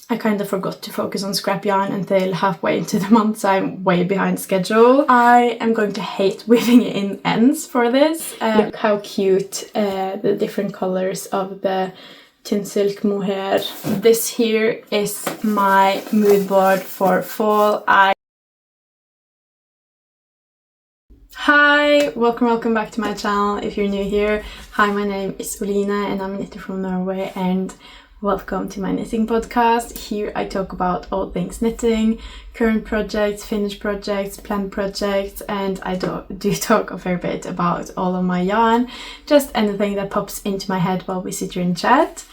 I kind of forgot to focus on scrap yarn until halfway into the month, so I'm way behind schedule. I am going to hate weaving in ends for this. Look how cute the different colors of the tin silk mohair. This here is my mood board for fall. Hi, welcome back to my channel if you're new here. Hi, my name is Oline and I'm a knitter from Norway, and welcome to my knitting podcast. Here I talk about all things knitting, current projects, finished projects, planned projects, and I do talk a fair bit about all of my yarn, just anything that pops into my head while we sit here and chat.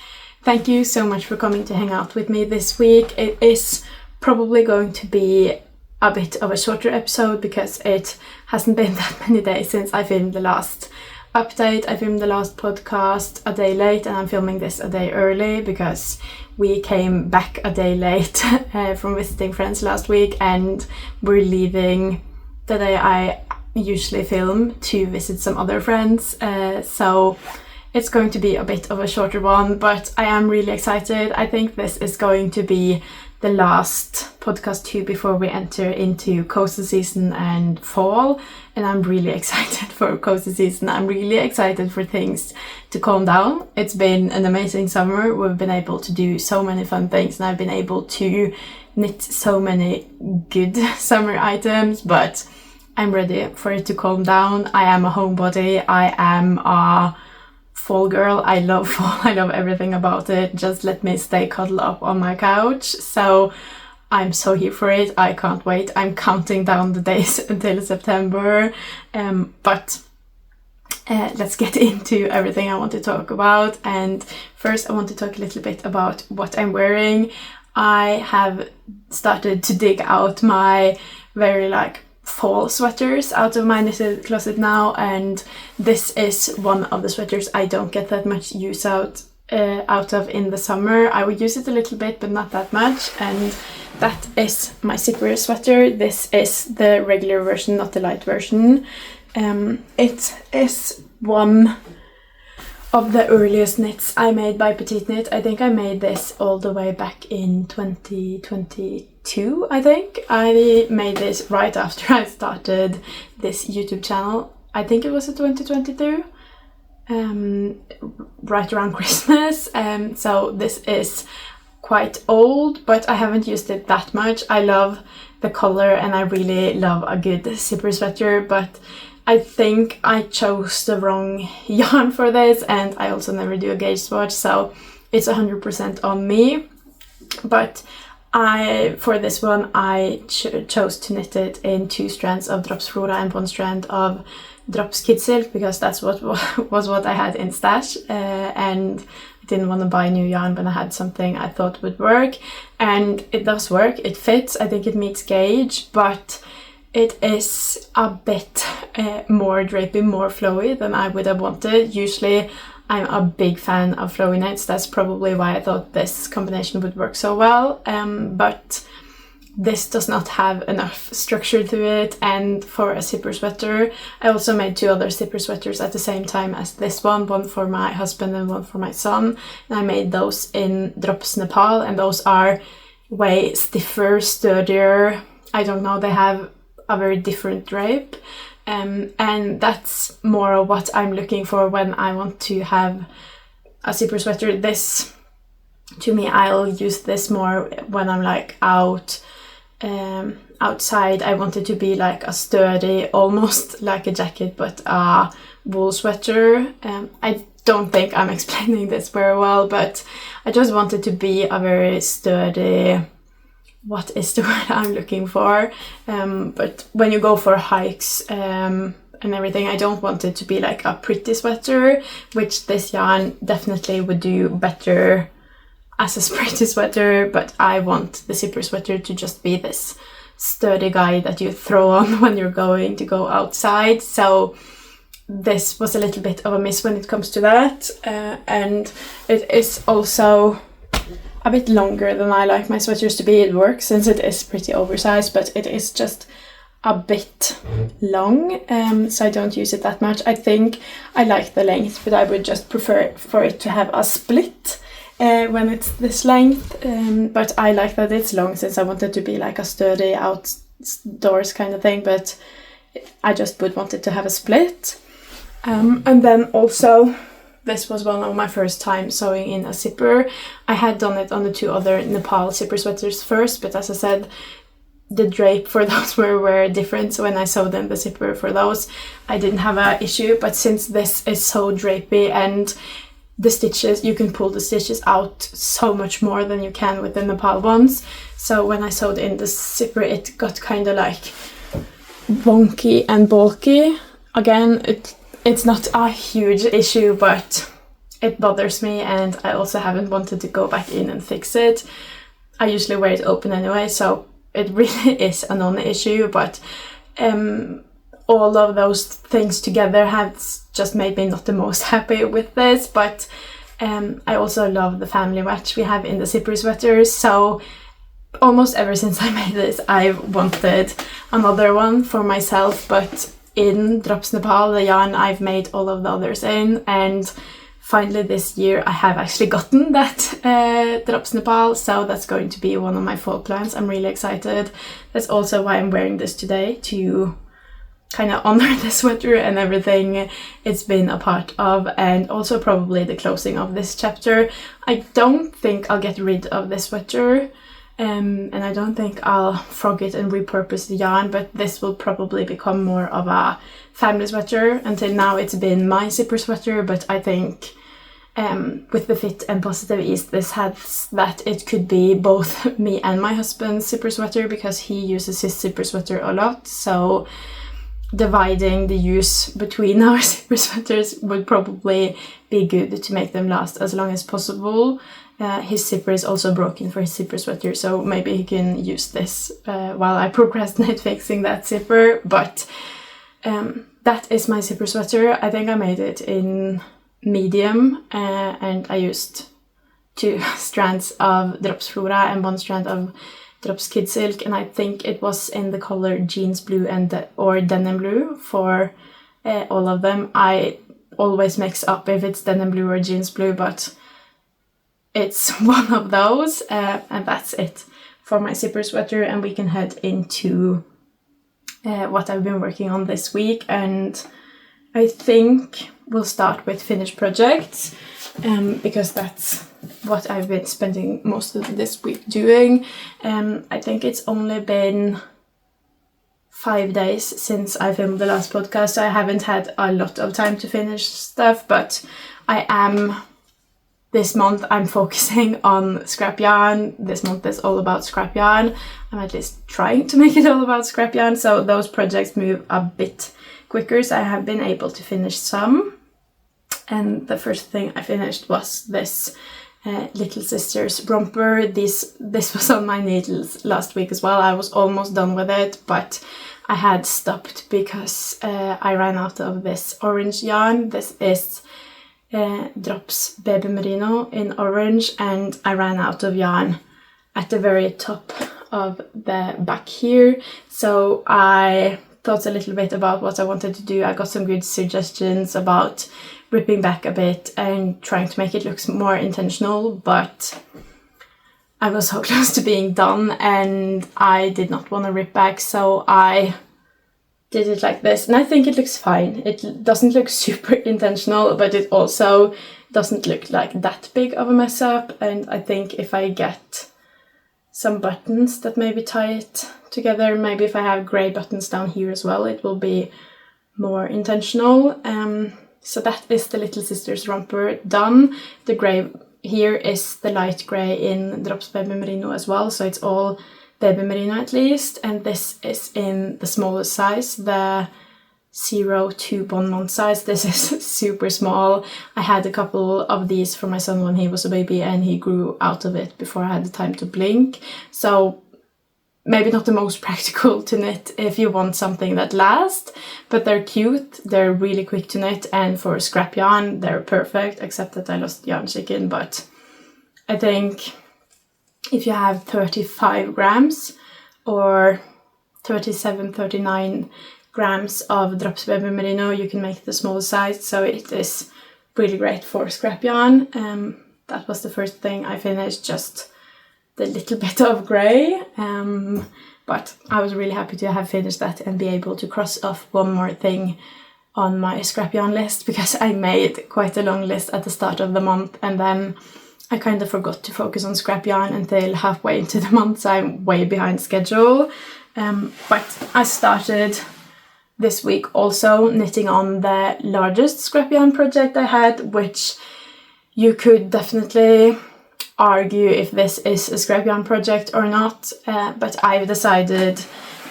Thank you so much for coming to hang out with me this week. It is probably going to be a bit of a shorter episode because it hasn't been that many days since I filmed the last update. I filmed the last podcast a day late, and I'm filming this a day early because we came back a day late from visiting friends last week, and we're leaving the day I usually film to visit some other friends. So it's going to be a bit of a shorter one, but I am really excited. I think this is going to be the last podcast too before we enter into coastal season and fall, and I'm really excited for coastal season. I'm really excited for things to calm down. It's been an amazing summer. We've been able to do so many fun things, and I've been able to knit so many good summer items, but I'm ready for it to calm down. I am a homebody. I am a fall girl. I love fall. I love everything about it. Just let me stay cuddled up on my couch. So I'm so here for it. I can't wait. I'm counting down the days until September. But let's get into everything I want to talk about. And first I want to talk a little bit about what I'm wearing. I have started to dig out my very fall sweaters out of my knitted closet now, and this is one of the sweaters I don't get that much use out of in the summer. I would use it a little bit, but not that much, and that is my zipper sweater. This is the regular version, not the light version. It is one of the earliest knits I made by Petiteknit. I think I made this all the way back in 2022, I think. I made this right after I started this YouTube channel. I think it was in 2022, right around Christmas. So this is quite old, but I haven't used it that much. I love the color and I really love a good zipper sweater, but I think I chose the wrong yarn for this, and I also never do a gauge swatch, so it's 100% on me. But for this one, I chose to knit it in 2 strands of Drops Flora and 1 strand of Drops Kid Silk, because that's what I had in stash, and I didn't want to buy new yarn when I had something I thought would work, and it does work. It fits. I think it meets gauge, but it is a bit more drapey, more flowy than I would have wanted. Usually I'm a big fan of flowy knits. That's probably why I thought this combination would work so well. But this does not have enough structure to it. And for a zipper sweater, I also made 2 other zipper sweaters at the same time as this one for my husband and one for my son. And I made those in Drops Nepal, and those are way stiffer, sturdier. I don't know, they have a very different drape, and that's more of what I'm looking for when I want to have a zipper sweater. This, to me, I'll use this more when I'm outside. I want it to be like a sturdy, almost like a jacket, but a wool sweater. I don't think I'm explaining this very well, but I just want it to be a very sturdy, what is the word I'm looking for? But when you go for hikes and everything, I don't want it to be like a pretty sweater, which this yarn definitely would do better as a pretty sweater, but I want the zipper sweater to just be this sturdy guy that you throw on when you're going to go outside. So this was a little bit of a miss when it comes to that, and it is also a bit longer than I like my sweaters to be. It works since it is pretty oversized, but it is just a bit long, so I don't use it that much. I think I like the length, but I would just prefer for it to have a split when it's this length, but I like that it's long since I want it to be like a sturdy outdoors kind of thing, but I just would want it to have a split. And then also, this was one of my first time sewing in a zipper. I had done it on the 2 other Nepal zipper sweaters first, but as I said, the drape for those were different. So when I sewed in the zipper for those, I didn't have an issue. But since this is so drapey and the stitches, you can pull the stitches out so much more than you can with the Nepal ones. So when I sewed in the zipper, it got kind of like wonky and bulky. Again, it's not a huge issue, but it bothers me, and I also haven't wanted to go back in and fix it. I usually wear it open anyway, so it really is a non-issue, but all of those things together has just made me not the most happy with this. But I also love the family match we have in the zipper sweaters, so almost ever since I made this, I've wanted another one for myself, but in Drops Nepal, the yarn I've made all of the others in, and finally this year I have actually gotten that Drops Nepal, so that's going to be one of my fall plans. I'm really excited. That's also why I'm wearing this today, to kind of honor the sweater and everything it's been a part of, and also probably the closing of this chapter. I don't think I'll get rid of this sweater, and I don't think I'll frog it and repurpose the yarn, but this will probably become more of a family sweater. Until now it's been my zipper sweater, but I think with the fit and positive ease this has, that it could be both me and my husband's zipper sweater, because he uses his zipper sweater a lot, so dividing the use between our zipper sweaters would probably be good to make them last as long as possible. His zipper is also broken for his zipper sweater, so maybe he can use this while I procrastinate fixing that zipper. But that is my zipper sweater. I think I made it in medium, and I used 2 strands of Drops Flora and 1 strand of Drops Kid Silk, and I think it was in the color jeans blue or denim blue for all of them. I always mix up if it's denim blue or jeans blue, but it's one of those, and that's it for my zipper sweater. And we can head into what I've been working on this week, and I think we'll start with finished projects, because that's what I've been spending most of this week doing. I think it's only been 5 days since I filmed the last podcast, so I haven't had a lot of time to finish stuff, but this month I'm focusing on scrap yarn. This month is all about scrap yarn. I'm at least trying to make it all about scrap yarn, so those projects move a bit quicker, so I have been able to finish some. And the first thing I finished was this Little Sisters romper. This was on my needles last week as well. I was almost done with it, but I had stopped because I ran out of this orange yarn. This is Drops Baby Merino in orange, and I ran out of yarn at the very top of the back here, so I thought a little bit about what I wanted to do. I got some good suggestions about ripping back a bit and trying to make it look more intentional, but I was so close to being done and I did not want to rip back, so I did it like this, and I think it looks fine. It doesn't look super intentional, but it also doesn't look like that big of a mess up, and I think if I get some buttons that maybe tie it together, maybe if I have grey buttons down here as well, it will be more intentional. So that is the Little Sisters romper done. The grey here is the light grey in Drops Baby Merino as well, so it's all Baby Merino at least, and this is in the smallest size, the 02 1 month size. This is super small. I had a couple of these for my son when he was a baby and he grew out of it before I had the time to blink, so maybe not the most practical to knit if you want something that lasts, but they're cute, they're really quick to knit, and for scrap yarn they're perfect, except that I lost yarn chicken. But I think if you have 35 grams or 39 grams of Drops Baby Merino, you can make the small size, so it is really great for scrap yarn. that was the first thing I finished, just the little bit of grey. But I was really happy to have finished that and be able to cross off one more thing on my scrap yarn list, because I made quite a long list at the start of the month and then I kind of forgot to focus on scrap yarn until halfway into the month, so I'm way behind schedule. But I started this week also knitting on the largest scrap yarn project I had, which you could definitely argue if this is a scrap yarn project or not, but I've decided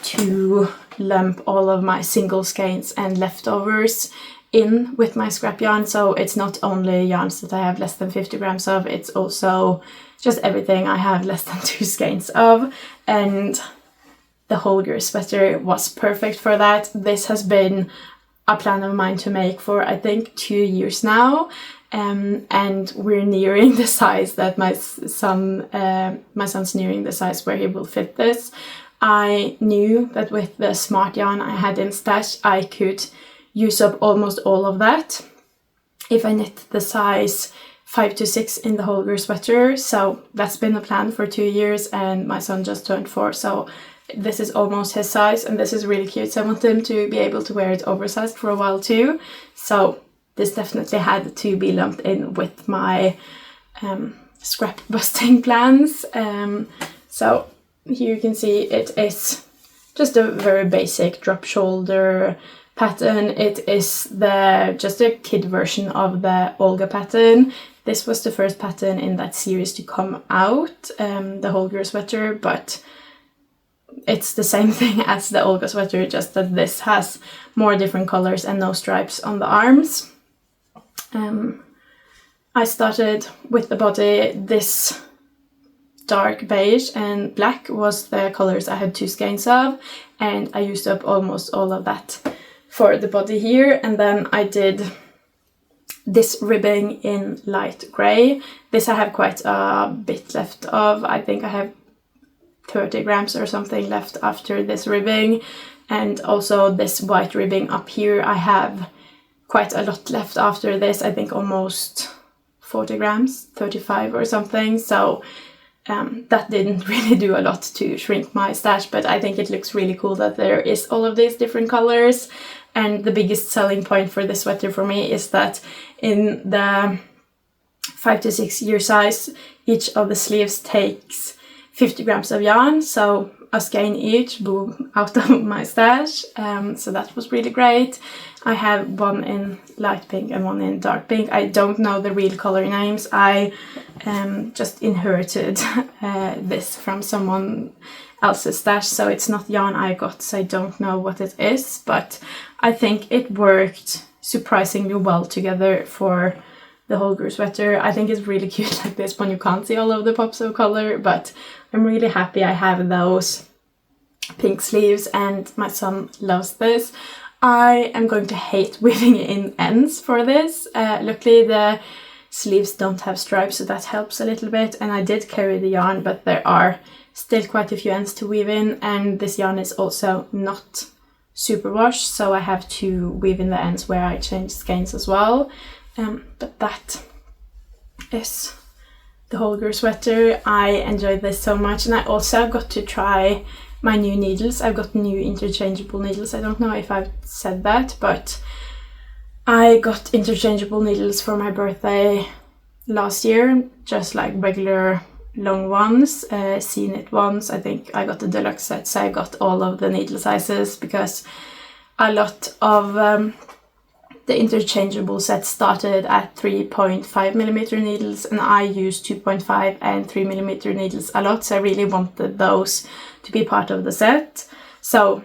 to lump all of my single skeins and leftovers in with my scrap yarn, so it's not only yarns that I have less than 50 grams of, it's also just everything I have less than 2 skeins of, and the Holger sweater was perfect for that. This has been a plan of mine to make for I think 2 years now, and we're nearing the size that my son's nearing the size where he will fit this. I knew that with the smart yarn I had in stash I could use up almost all of that if I knit the size 5 to 6 in the Holger sweater, so that's been the plan for 2 years, and my son just turned 4, so this is almost his size and this is really cute, so I want him to be able to wear it oversized for a while too, so this definitely had to be lumped in with my scrap busting plans. So here you can see it is just a very basic drop shoulder pattern. It is just a kid version of the Olga pattern. This was the first pattern in that series to come out, the Holger sweater, but it's the same thing as the Olga sweater, just that this has more different colors and no stripes on the arms. I started with the body. This dark beige and black was the colors I had 2 skeins of, and I used up almost all of that for the body here, and then I did this ribbing in light grey. This I have quite a bit left of. I think I have 30 grams or something left after this ribbing, and also this white ribbing up here I have quite a lot left after this. I think almost 40 grams, 35 or something, so that didn't really do a lot to shrink my stash, but I think it looks really cool that there is all of these different colors. And the biggest selling point for this sweater for me is that in the 5 to 6 year size, each of the sleeves takes 50 grams of yarn, so a skein each, boom, out of my stash. So that was really great. I have one in light pink and one in dark pink. I don't know the real color names. I just inherited this from someone else's stash, so it's not yarn I got, so I don't know what it is, but I think it worked surprisingly well together for the Holger sweater. I think it's really cute like this when you can't see all of the pops of color, but I'm really happy I have those pink sleeves and my son loves this. I am going to hate weaving in ends for this. Luckily the sleeves don't have stripes, so that helps a little bit, and I did carry the yarn, but there are still quite a few ends to weave in, and this yarn is also not super wash, so I have to weave in the ends where I change skeins as well. But that is the Holger sweater. I enjoyed this so much, and I also got to try my new needles. I've got new interchangeable needles. I don't know if I've said that, but I got interchangeable needles for my birthday last year, just like regular long ones, C-knit ones. I think I got the deluxe set, so I got all of the needle sizes because a lot of the interchangeable sets started at 3.5mm needles, and I use 2.5 and 3mm needles a lot, so I really wanted those to be part of the set. So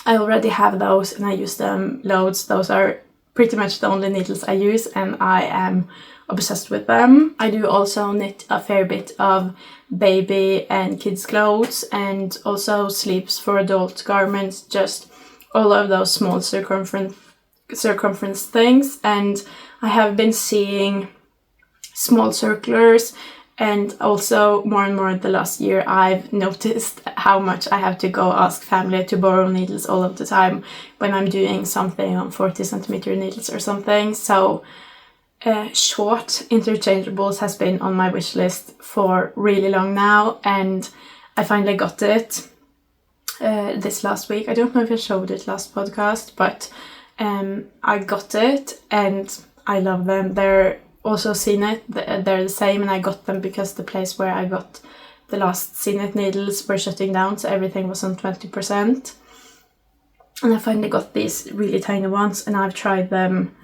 I already have those and I use them loads. Those are pretty much the only needles I use, and I am obsessed with them. I do also knit a fair bit of baby and kids clothes, and also sleeves for adult garments, just all of those small circumference things. And I have been seeing small circulars, and also more and more the last year I've noticed how much I have to go ask family to borrow needles all of the time when I'm doing something on 40cm needles or something. So short interchangeables has been on my wish list for really long now, and I finally got it this last week. I don't know if I showed it last podcast, but I got it and I love them. They're also Seeknit, they're the same, and I got them because the place where I got the last Seeknit needles were shutting down, so everything was on 20%. And I finally got these really tiny ones, and I've tried them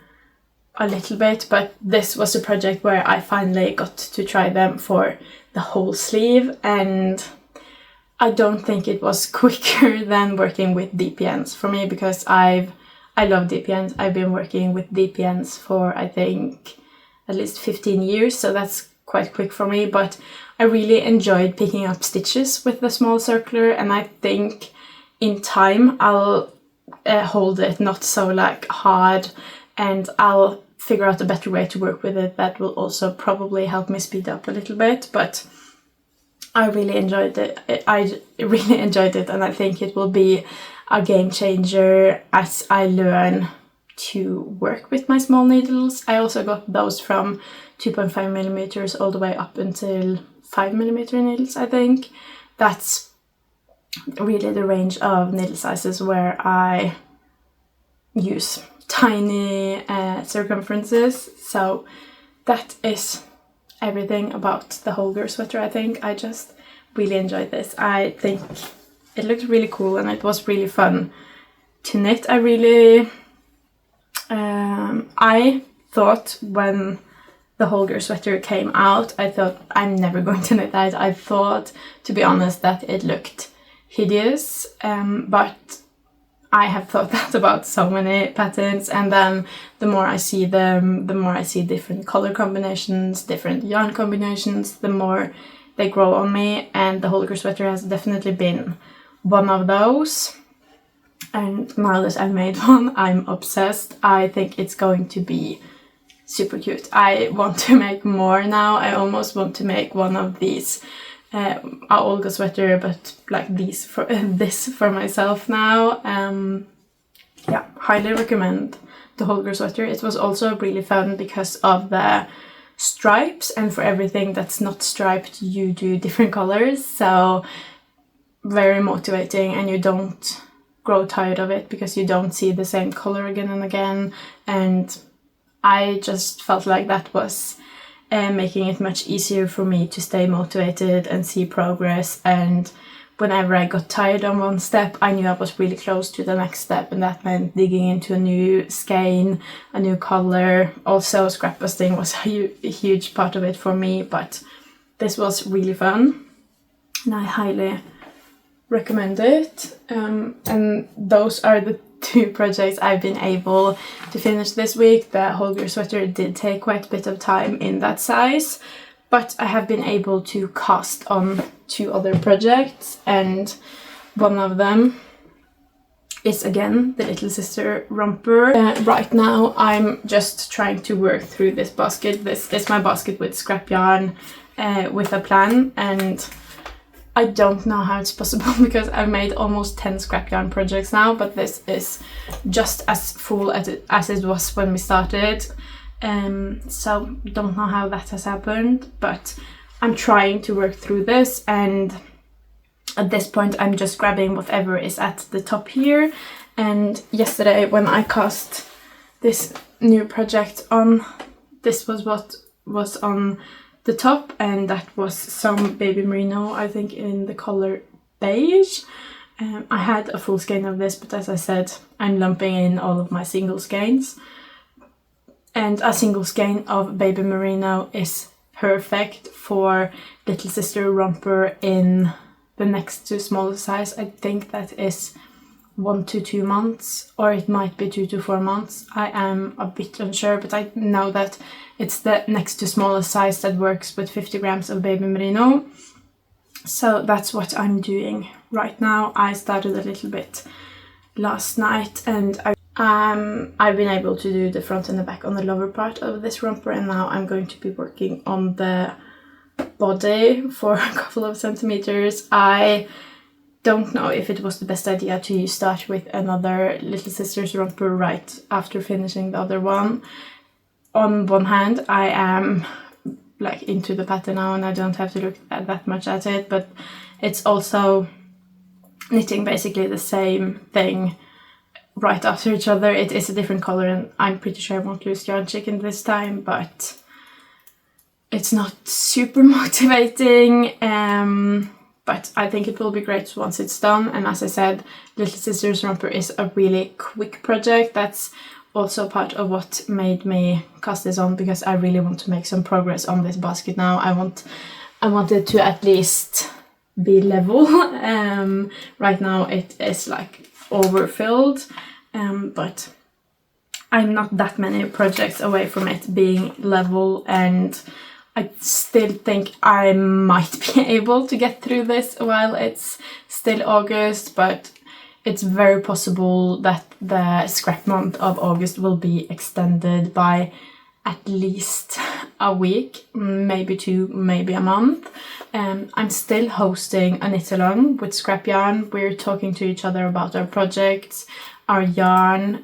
a little bit, but this was a project where I finally got to try them for the whole sleeve, and I don't think it was quicker than working with DPNs for me, because I love DPNs. I've been working with DPNs for I think at least 15 years, so that's quite quick for me, but I really enjoyed picking up stitches with the small circular, and I think in time I'll hold it not so like hard, and I'll figure out a better way to work with it that will also probably help me speed up a little bit. But I really enjoyed it. I really enjoyed it, and I think it will be a game changer as I learn to work with my small needles. I also got those from 2.5 millimeters all the way up until 5 millimeter needles, I think. That's really the range of needle sizes where I use tiny circumferences. So that is everything about the Holger sweater. I think I just really enjoyed this. I think it looked really cool and it was really fun to knit. I thought when the Holger sweater came out, I thought I'm never going to knit that. I thought, to be honest, that it looked hideous, but I have thought that about so many patterns, and then the more I see them, the more I see different color combinations, different yarn combinations, the more they grow on me, and the Holger sweater has definitely been one of those. And now that I've made one, I'm obsessed. I think it's going to be super cute. I want to make more now. I almost want to make one of these Olga sweater, but like this for myself now. Yeah, highly recommend the Holger sweater. It was also really fun because of the stripes, and for everything that's not striped you do different colors, so very motivating, and you don't grow tired of it because you don't see the same color again and again. And I just felt like that was making it much easier for me to stay motivated and see progress, and whenever I got tired on one step, I knew I was really close to the next step, and that meant digging into a new skein, a new color. Also, scrap busting was a huge part of it for me, but this was really fun and I highly recommend it. And those are the two projects I've been able to finish this week. The Holger sweater did take quite a bit of time in that size, but I have been able to cast on 2 other projects, and one of them is again the little sister romper. Right now I'm just trying to work through this basket. This is my basket with scrap yarn with a plan, and I don't know how it's possible because I've made almost 10 scrap yarn projects now, but this is just as full as it was when we started. So don't know how that has happened, but I'm trying to work through this, and at this point I'm just grabbing whatever is at the top here. And yesterday when I cast this new project on, this was what was on the top, and that was some baby merino, I think in the color beige. I had a full skein of this, but as I said, I'm lumping in all of my single skeins, and a single skein of baby merino is perfect for little sister romper in the next to smaller size. I think that is 1 to 2 months, or it might be 2 to 4 months. I am a bit unsure, but I know that it's the next to smallest size that works with 50 grams of baby merino. So that's what I'm doing right now. I started a little bit last night, and I've been able to do the front and the back on the lower part of this romper, and now I'm going to be working on the body for a couple of centimeters. I don't know if it was the best idea to start with another little sister's romper right after finishing the other one. on one hand, I am like into the pattern now and I don't have to look at that much at it, but it's also knitting basically the same thing right after each other. It is a different color and I'm pretty sure I won't lose yarn chicken this time, but it's not super motivating. But I think it will be great once it's done. And as I said, Little Sisters Romper is a really quick project. That's also part of what made me cast this on, because I really want to make some progress on this basket now. I want it to at least be level. Right now it is like overfilled, but I'm not that many projects away from it being level, and I still think I might be able to get through this while it's still August, but it's very possible that the scrap month of August will be extended by at least a week, maybe 2, maybe a month. I'm still hosting a knit along with Scrap Yarn. We're talking to each other about our projects, our yarn,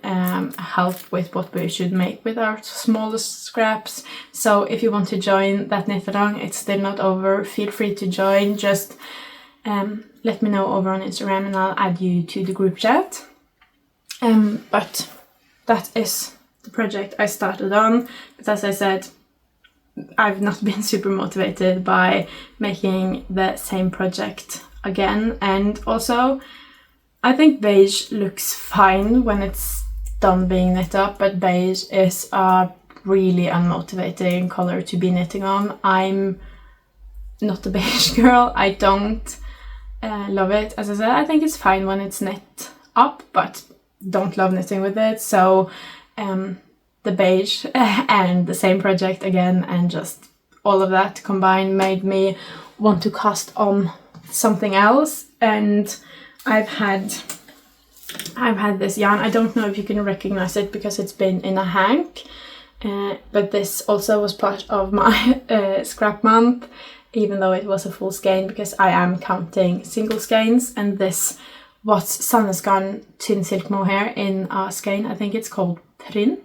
help with what we should make with our smallest scraps. So if you want to join that knit along, it's still not over. Feel free to join. Just let me know over on Instagram and I'll add you to the group chat. But that is the project I started on. But as I said, I've not been super motivated by making the same project again. And also, I think beige looks fine when it's done being knit up, but beige is a really unmotivating color to be knitting on. I'm not a beige girl. I don't love it. As I said, I think it's fine when it's knit up, but don't love knitting with it. So the beige and the same project again, and just all of that combined made me want to cast on something else. And I've had this yarn. I don't know if you can recognize it because it's been in a hank, but this also was part of my scrap month, even though it was a full skein, because I am counting single skeins. And this was Sandnes Garn Thin Silk Mohair in a skein. I think it's called Print,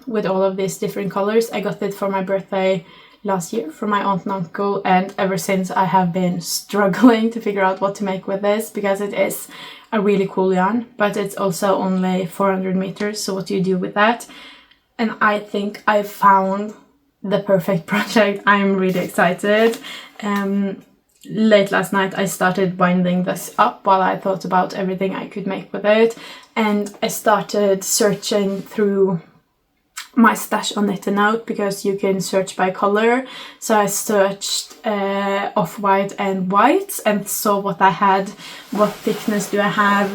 with all of these different colors. I got it for my birthday last year from my aunt and uncle, and ever since I have been struggling to figure out what to make with this, because it is a really cool yarn, but it's also only 400 meters, so what do you do with that? And I think I found the perfect project. I'm really excited. Late last night I started winding this up while I thought about everything I could make with it, and I started searching through my stash on Knit and Out, because you can search by color. So I searched off-white and white and saw what I had, what thickness do I have,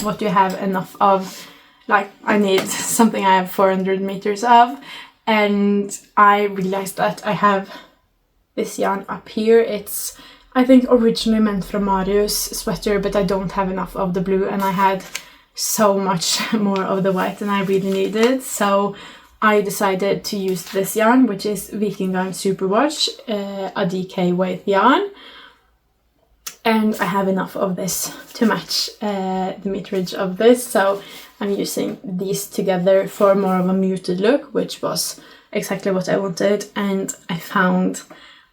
what do you have enough of. Like, I need something I have 400 meters of, and I realized that I have this yarn up here. It's, I think, originally meant for Marius sweater, but I don't have enough of the blue, and I had so much more of the white than I really needed. So I decided to use this yarn, which is Viking Garn Superwash, a DK weight yarn. And I have enough of this to match the meterage of this. So I'm using these together for more of a muted look, which was exactly what I wanted. And I found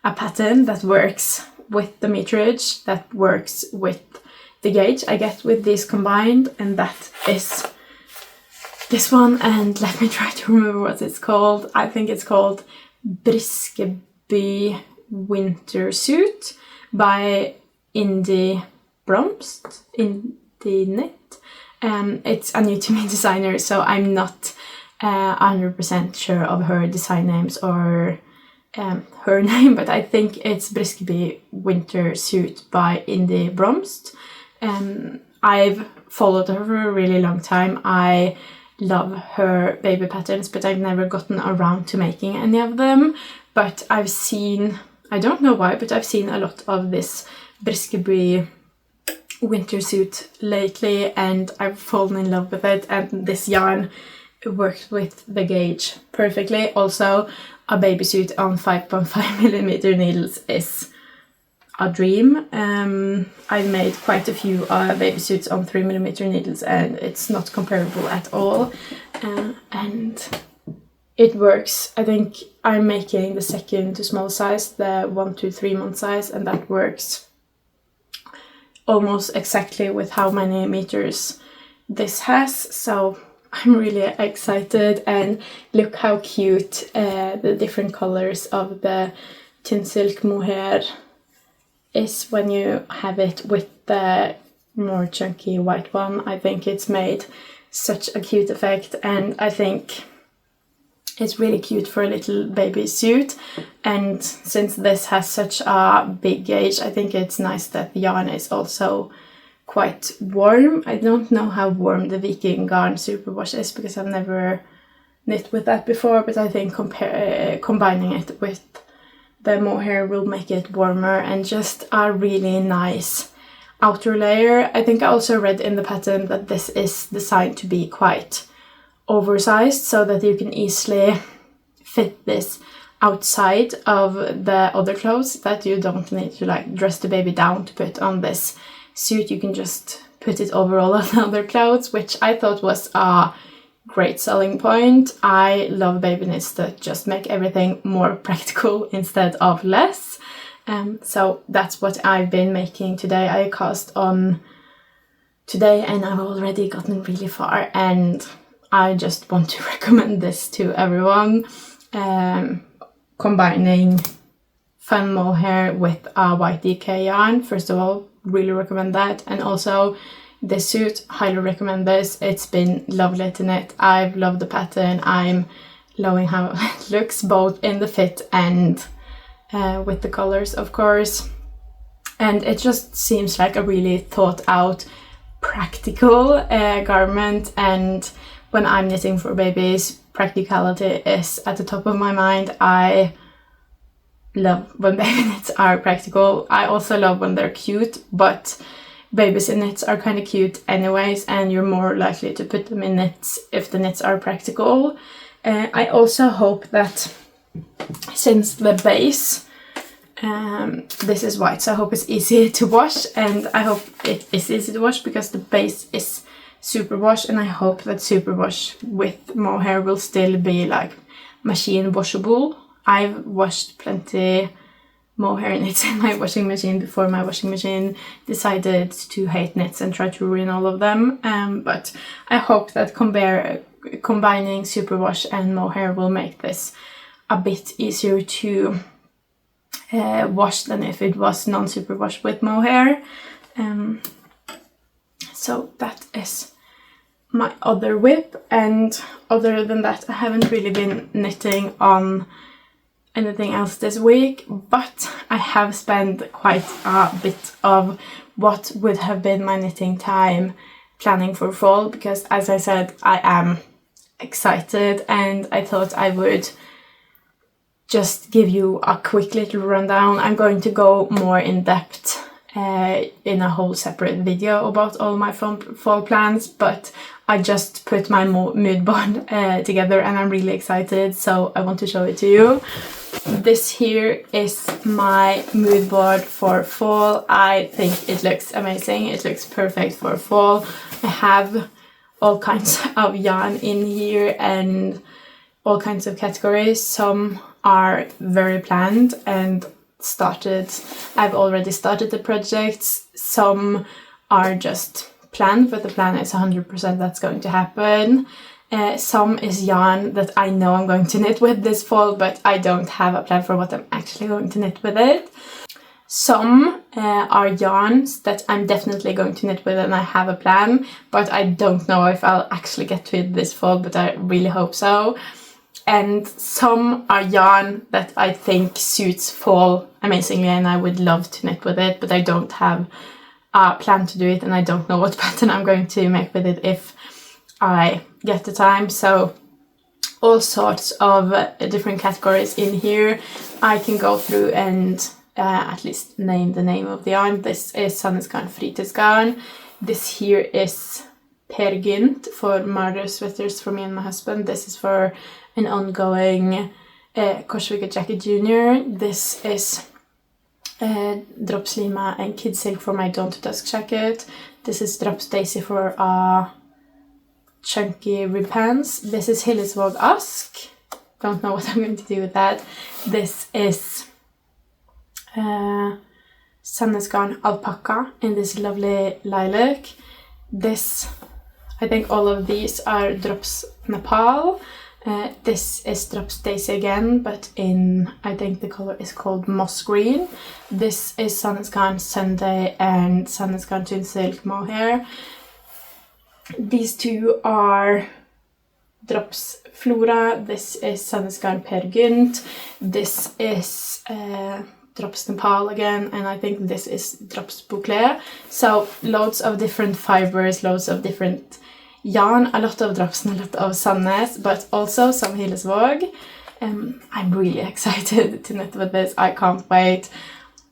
a pattern that works with the meterage, that works with the gauge I get with these combined, and that is this one. And let me try to remember what it's called. I think it's called Briskeby Winter Suit by Indiblomst, Indiblomst. It's a new to me designer, so I'm not 100% sure of her design names or her name, but I think it's Briskeby Winter Suit by Indiblomst. I've followed her for a really long time. I love her baby patterns, but I've never gotten around to making any of them. But I've seen, I don't know why, but I've seen a lot of this Briskeby winter suit lately, and I've fallen in love with it, and this yarn works with the gauge perfectly. Also, a baby suit on 5.5mm needles is a dream. I've made quite a few baby suits on 3mm needles, and it's not comparable at all. And it works. I think I'm making the second to small size, the 1 to 3 month size, and that works almost exactly with how many meters this has. So I'm really excited, and look how cute the different colors of the thin silk mohair is when you have it with the more chunky white one. I think it's made such a cute effect, and I think it's really cute for a little baby suit. And since this has such a big gauge, I think it's nice that the yarn is also quite warm. I don't know how warm the Viking Garn superwash is because I've never knit with that before, but I think combining it with the mohair will make it warmer and just a really nice outer layer. I think I also read in the pattern that this is designed to be quite oversized so that you can easily fit this outside of the other clothes, that you don't need to like dress the baby down to put on this suit. You can just put it over all of the other clothes, which I thought was a great selling point. I love baby knits that just make everything more practical instead of less. So that's what I've been making today. I cast on today and I've already gotten really far, and I just want to recommend this to everyone. Combining fun mohair with a white DK yarn, first of all, really recommend that. And also this suit, highly recommend this. It's been lovely to knit. I've loved the pattern. I'm loving how it looks both in the fit and with the colors, of course. And it just seems like a really thought out, practical garment. And when I'm knitting for babies, practicality is at the top of my mind. I love when baby knits are practical. I also love when they're cute, but babies in knits are kind of cute anyways, and you're more likely to put them in knits if the knits are practical. I also hope that since the base, this is white, so I hope it's easy to wash, and I hope it is easy to wash because the base is superwash, and I hope that superwash with mohair will still be like machine washable. I've washed plenty mohair knits in my washing machine before my washing machine decided to hate knits and try to ruin all of them. But I hope that combining superwash and mohair will make this a bit easier to wash than if it was non-superwash with mohair. So that is my other whip, and other than that I haven't really been knitting on anything else this week, but I have spent quite a bit of what would have been my knitting time planning for fall, because as I said, I am excited, and I thought I would just give you a quick little rundown. I'm going to go more in depth in a whole separate video about all my fall plans, but I just put my mood board together and I'm really excited, so I want to show it to you. This here is my mood board for fall. I think it looks amazing. It looks perfect for fall. I have all kinds of yarn in here and all kinds of categories. Some are very planned and started. I've already started the projects. Some are just planned, but the plan is 100% that's going to happen. Some is yarn that I know I'm going to knit with this fall, but I don't have a plan for what I'm actually going to knit with it. Some are yarns that I'm definitely going to knit with and I have a plan, but I don't know if I'll actually get to it this fall, but I really hope so. And some are yarn that I think suits fall amazingly and I would love to knit with it, but I don't have a plan to do it and I don't know what pattern I'm going to make with it if I get the time. So all sorts of different categories in here. I can go through and at least name the name of the yarn. This is Sandnes Garn Fritidsgarn. This here is Per Gynt for murder sweaters for me and my husband. This is for an ongoing Korsvika Jacket Junior. This is Drops Lima and Kid Silk for my Dawn to Dusk jacket. This is Drops Daisy for a chunky rib pants. This is Hillesvåg Ask. don't know what I'm going to do with that. This is Sandnes Garn Alpaca in this lovely lilac. This, I think all of these are Drops Nepal. This is Drops Daisy again, but in, I think the color is called Moss Green. This is Sandnes Garn Sunday and Sandnes Garn Twin Silk Mohair. These two are Drops Flora. This is Sandnes Garn Per Gynt. This is Drops Nepal again, and I think this is Drops Boucle. So loads of different fibers, loads of different yarn, a lot of drops and a lot of Sandnes, but also some Hillesvåg. I'm really excited to knit with this. I can't wait.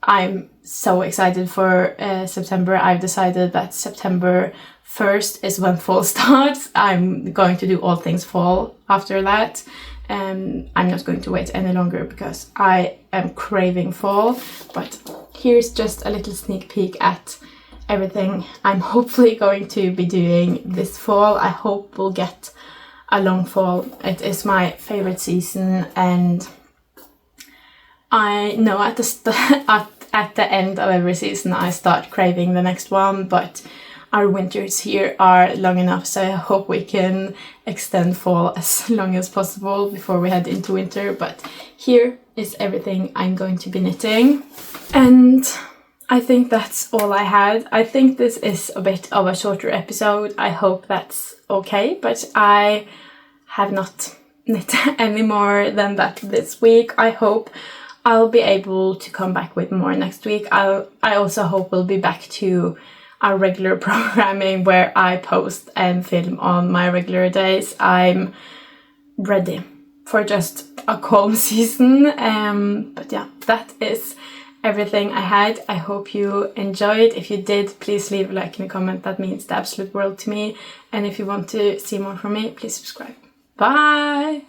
I'm so excited for September. I've decided that September 1st is when fall starts. I'm going to do all things fall after that. I'm not going to wait any longer because I am craving fall. But here's just a little sneak peek at everything I'm hopefully going to be doing this fall. I hope we'll get a long fall. It is my favorite season, and I know at the end of every season I start craving the next one, but our winters here are long enough, so I hope we can extend fall as long as possible before we head into winter. But here is everything I'm going to be knitting, and I think that's all I had. I think this is a bit of a shorter episode. I hope that's okay, but I have not knit any more than that this week. I hope I'll be able to come back with more next week. I also hope we'll be back to our regular programming where I post and film on my regular days. I'm ready for just a calm season. But yeah, that is everything I had. I hope you enjoyed. If you did, please leave a like and a comment. That means the absolute world to me. And if you want to see more from me, please subscribe. Bye!